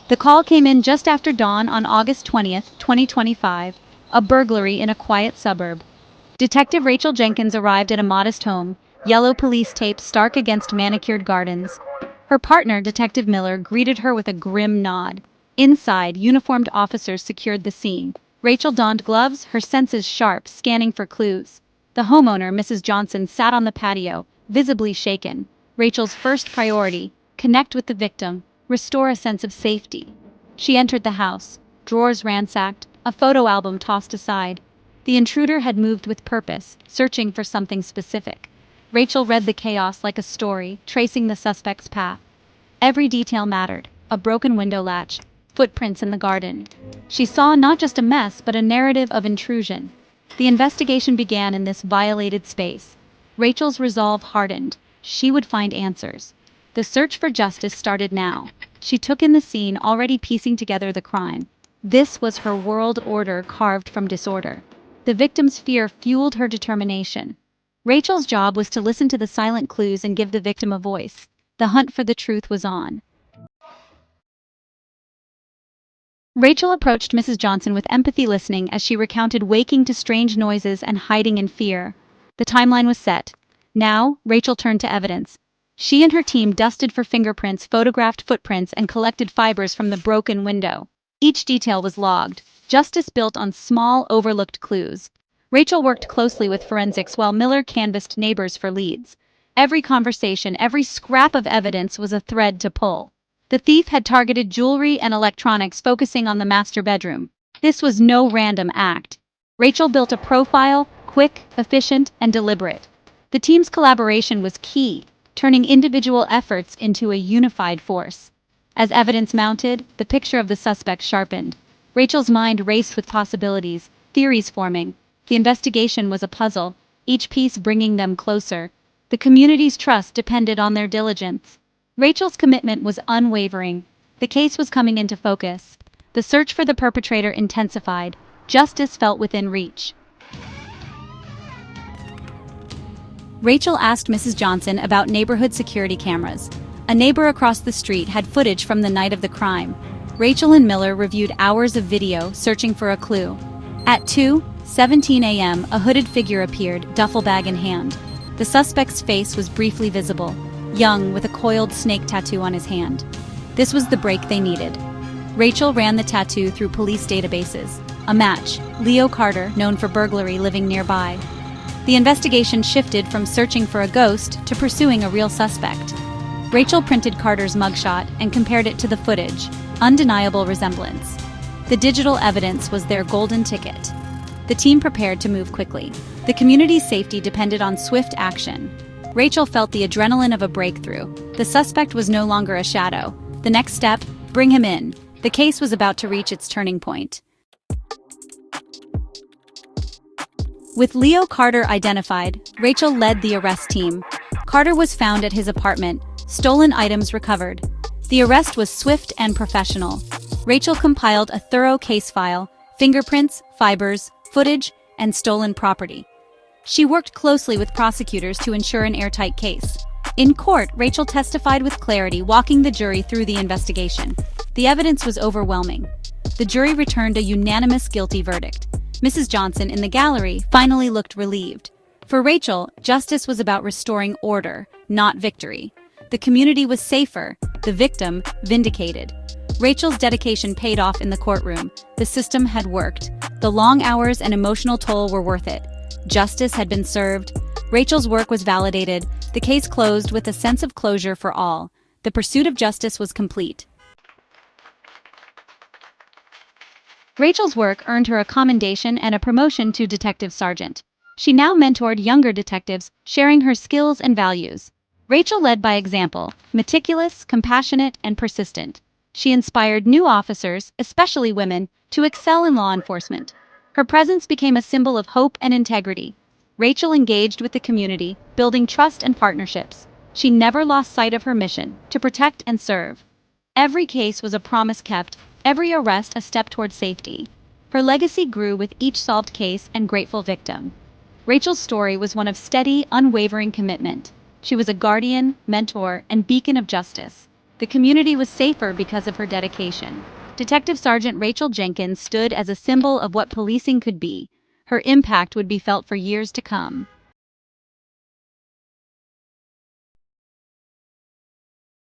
The call came in just after dawn on August 20th, 2025, a burglary in a quiet suburb. Detective Rachel Jenkins arrived at a modest home, yellow police tape stark against manicured gardens. Her partner, Detective Miller, greeted her with a grim nod. Inside, uniformed officers secured the scene. Rachel donned gloves, her senses sharp, scanning for clues. The homeowner, Mrs. Johnson, sat on the patio, visibly shaken. Rachel's first priority: connect with the victim, restore a sense of safety. She entered the house, drawers ransacked, a photo album tossed aside. The intruder had moved with purpose, searching for something specific. Rachel read the chaos like a story, tracing the suspect's path. Every detail mattered: a broken window latch, footprints in the garden. She saw not just a mess, but a narrative of intrusion. The investigation began in this violated space. Rachel's resolve hardened. She would find answers. The search for justice started now. She took in the scene, already piecing together the crime. This was her world order carved from disorder. The victim's fear fueled her determination. Rachel's job was to listen to the silent clues and give the victim a voice. The hunt for the truth was on. Rachel approached Mrs. Johnson with empathy, listening as she recounted waking to strange noises and hiding in fear. The timeline was set. Now, Rachel turned to evidence. She and her team dusted for fingerprints, photographed footprints, and collected fibers from the broken window. Each detail was logged. Justice built on small, overlooked clues. Rachel worked closely with forensics while Miller canvassed neighbors for leads. Every conversation, every scrap of evidence was a thread to pull. The thief had targeted jewelry and electronics, focusing on the master bedroom. This was no random act. Rachel built a profile, quick, efficient, and deliberate. The team's collaboration was key, turning individual efforts into a unified force. As evidence mounted, the picture of the suspect sharpened. Rachel's mind raced with possibilities, theories forming. The investigation was a puzzle, each piece bringing them closer. The community's trust depended on their diligence. Rachel's commitment was unwavering. The case was coming into focus. The search for the perpetrator intensified. Justice felt within reach. Rachel asked Mrs. Johnson about neighborhood security cameras. A neighbor across the street had footage from the night of the crime. Rachel and Miller reviewed hours of video, searching for a clue. At 2:17 a.m., a hooded figure appeared, duffel bag in hand. The suspect's face was briefly visible, young, with a coiled snake tattoo on his hand. This was the break they needed. Rachel ran the tattoo through police databases. A match: Leo Carter, known for burglary, living nearby. The investigation shifted from searching for a ghost to pursuing a real suspect. Rachel printed Carter's mugshot and compared it to the footage. Undeniable resemblance. The digital evidence was their golden ticket. The team prepared to move quickly. The community's safety depended on swift action. Rachel felt the adrenaline of a breakthrough. The suspect was no longer a shadow. The next step: bring him in. The case was about to reach its turning point. With Leo Carter identified, Rachel led the arrest team. Carter was found at his apartment, stolen items recovered. The arrest was swift and professional. Rachel compiled a thorough case file: fingerprints, fibers, footage, and stolen property. She worked closely with prosecutors to ensure an airtight case. In court, Rachel testified with clarity, walking the jury through the investigation. The evidence was overwhelming. The jury returned a unanimous guilty verdict. Mrs. Johnson, in the gallery, finally looked relieved. For Rachel, justice was about restoring order, not victory. The community was safer, the victim vindicated. Rachel's dedication paid off in the courtroom. The system had worked. The long hours and emotional toll were worth it. Justice had been served. Rachel's work was validated. The case closed with a sense of closure for all. The pursuit of justice was complete. Rachel's work earned her a commendation and a promotion to detective sergeant. She now mentored younger detectives, sharing her skills and values. Rachel led by example, meticulous, compassionate, and persistent. She inspired new officers, especially women, to excel in law enforcement. Her presence became a symbol of hope and integrity. Rachel engaged with the community, building trust and partnerships. She never lost sight of her mission: to protect and serve. Every case was a promise kept, every arrest a step toward safety. Her legacy grew with each solved case and grateful victim. Rachel's story was one of steady, unwavering commitment. She was a guardian, mentor, and beacon of justice. The community was safer because of her dedication. Detective Sergeant Rachel Jenkins stood as a symbol of what policing could be. Her impact would be felt for years to come.